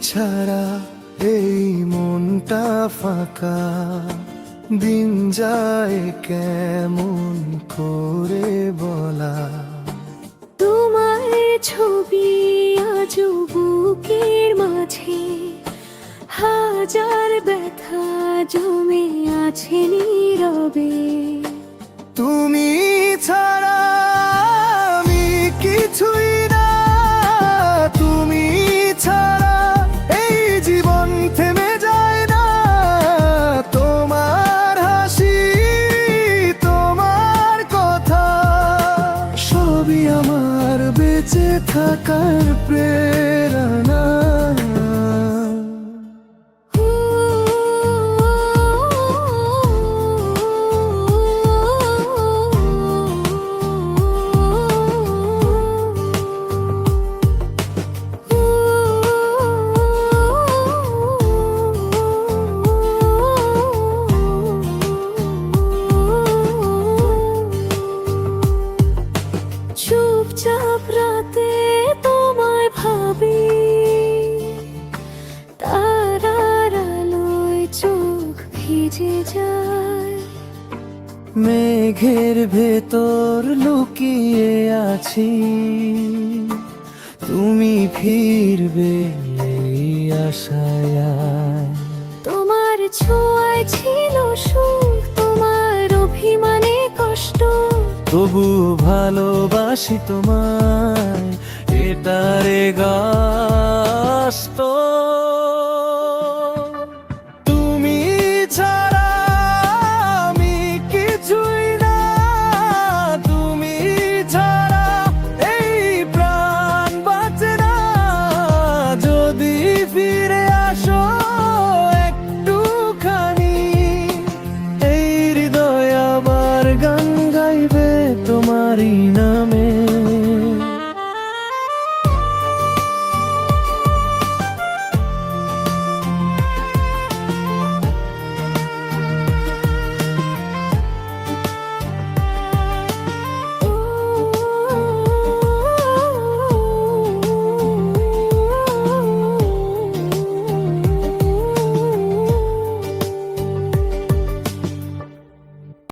ছাড়া এই মনটা ফাঁকা, দিন যায় কেমন করে বলা। তোমার ছবি আজ বুকের মাঝে, হাজার ব্যথা জমে আছে নীরবে। তুমি ছাড়া আমি কিছুই না, তুমি ছাড়া এই জীবন থেমে যায় না। তোমার হাসি, তোমার কথা, সবই আমার বেঁচে থাকার প্রেরণা। চুপচাপ রাতে তোমায় ভাবি, তারার আলোয় চোখ ভিজে যায়। মেঘের ভেতর লুকিয়ে আছি, তুমি ফিরবে এই আশায়। তোমার ছোঁয়ায় ছিল সুখ, তোমার অভিমানে কষ্ট, তবু ভালোবাসি তোমায়, এটারে গাছ তো।